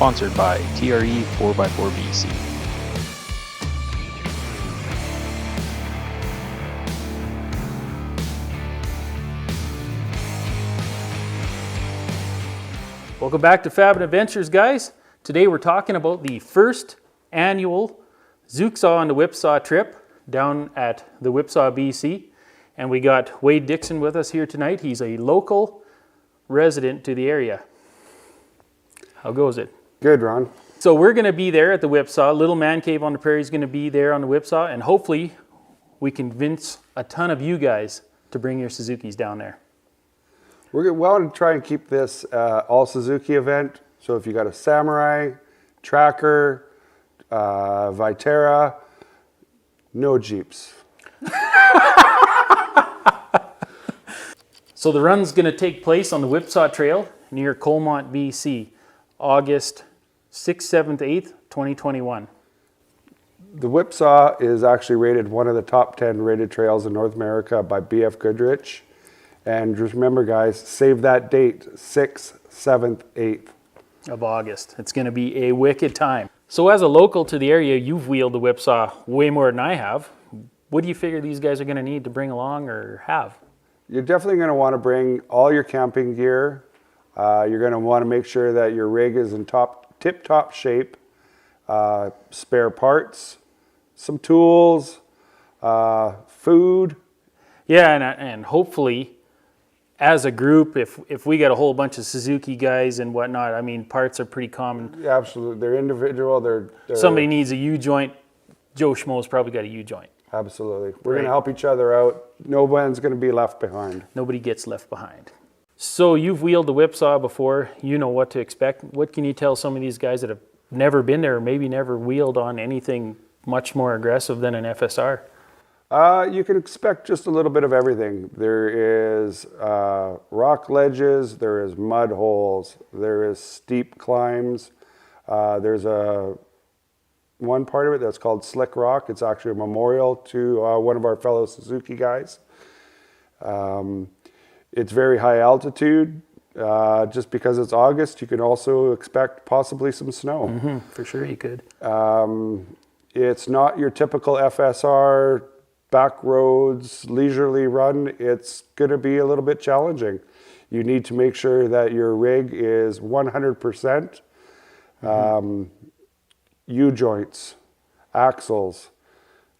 sponsored by TRE 4x4 BC. Welcome back to Fabbin Adventures, guys. Today we're talking about the first annual Zuksaw on the Whipsaw trip down at the Whipsaw, BC. And we got Wade Dixon with us here tonight. He's a local resident to the area. How goes it? Good, Ron. So we're going to be there at the Whipsaw. Little Man Cave on the Prairie is going to be there on the Whipsaw. And hopefully we convince a ton of you guys to bring your Suzukis down there. We're going to try and keep this all Suzuki event. So if you got a Samurai, Tracker, Vitara, no Jeeps. So the run's going to take place on the Whipsaw Trail near Colmont, BC, August 6th, 7th, 8th, 2021. The Whipsaw is actually rated one of the top 10 rated trails in North America by BF Goodrich. And just remember, guys, save that date, 6th, 7th, 8th. Of August. It's going to be a wicked time. So as a local to the area, you've wheeled the Whipsaw way more than I have. What do you figure these guys are going to need to bring along or have? You're definitely going to want to bring all your camping gear. You're going to want to make sure that your rig is in tip-top shape. Spare parts, some tools, food. Yeah, and hopefully, as a group, if we got a whole bunch of Suzuki guys and whatnot, I mean, parts are pretty common. Yeah, absolutely. They're individual. They're somebody needs a U-joint. Joe Schmo's probably got a U-joint. Absolutely. We're going to help each other out. No one's going to be left behind. Nobody gets left behind. So you've wheeled the Whipsaw before. You know what to expect. What can you tell some of these guys that have never been there or maybe never wheeled on anything much more aggressive than an FSR? You can expect just a little bit of everything. There is rock ledges, there is mud holes, there is steep climbs. There's one part of it that's called Slick Rock. It's actually a memorial to one of our fellow Suzuki guys. It's very high altitude. Just because it's August, you can also expect possibly some snow. Mm-hmm, for sure you could. It's not your typical FSR back roads, leisurely run. It's going to be a little bit challenging. You need to make sure that your rig is 100%. U-joints, axles,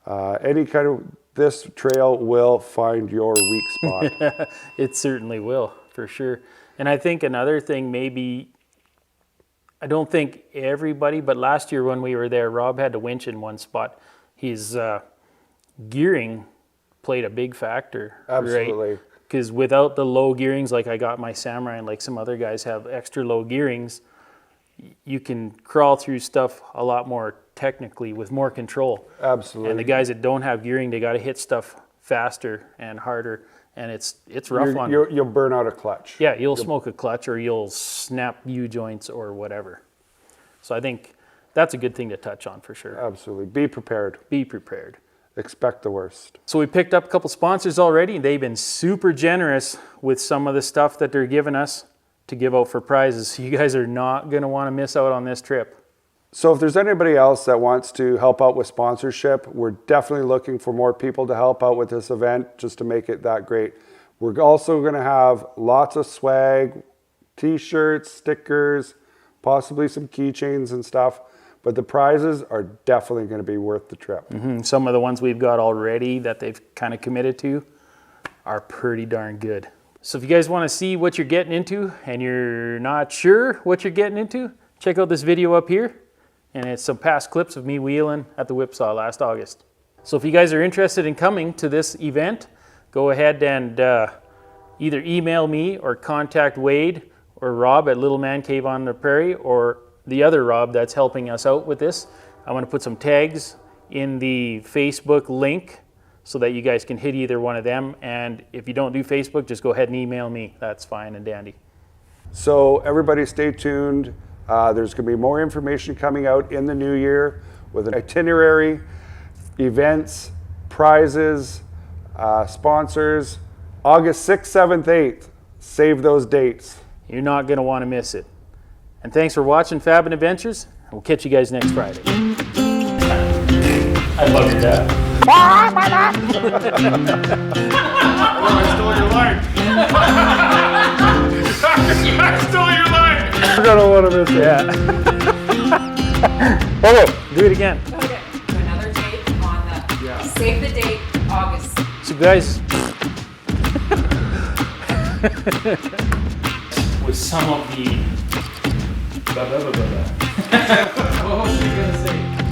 any kind of, this trail will find your weak spot. It certainly will, for sure. And I think another thing maybe, I don't think everybody, but last year when we were there, Rob had to winch in one spot. His gearing played a big factor. Absolutely. Because without the low gearings, like I got my Samurai and like some other guys have extra low gearings, you can crawl through stuff a lot more technically with more control. Absolutely. And the guys that don't have gearing, they got to hit stuff faster and harder, and it's rough on them. You'll burn out a clutch. Yeah, you'll smoke a clutch or you'll snap U-joints or whatever. So I think that's a good thing to touch on for sure. Absolutely. Be prepared. Be prepared. Expect the worst. So we picked up a couple sponsors already. They've been super generous with some of the stuff that they're giving us to give out for prizes. So you guys are not going to want to miss out on this trip. So if there's anybody else that wants to help out with sponsorship, we're definitely looking for more people to help out with this event just to make it that great. We're also going to have lots of swag, t-shirts, stickers, possibly some keychains and stuff. But the prizes are definitely going to be worth the trip. Mm-hmm. Some of the ones we've got already that they've kind of committed to are pretty darn good. So if you guys want to see what you're getting into and you're not sure what you're getting into, check out this video up here. And it's some past clips of me wheeling at the Whipsaw last August. So if you guys are interested in coming to this event, go ahead and either email me or contact Wade or Rob at Little Man Cave on the Prairie, or the other Rob that's helping us out with this. I'm going to put some tags in the Facebook link so that you guys can hit either one of them. And if you don't do Facebook, just go ahead and email me. That's fine and dandy. So everybody stay tuned. There's going to be more information coming out in the new year with an itinerary, events, prizes, sponsors. August 6th, 7th, 8th. Save those dates. You're not going to want to miss it. And thanks for watching Fabbin Adventures. We'll catch you guys next Friday. I love your dad. I stole your line. I stole your line. We're gonna want to miss it. Yeah. Okay, do it again. Okay, another date on the, save the date, August. So guys, with some of the what was she gonna say?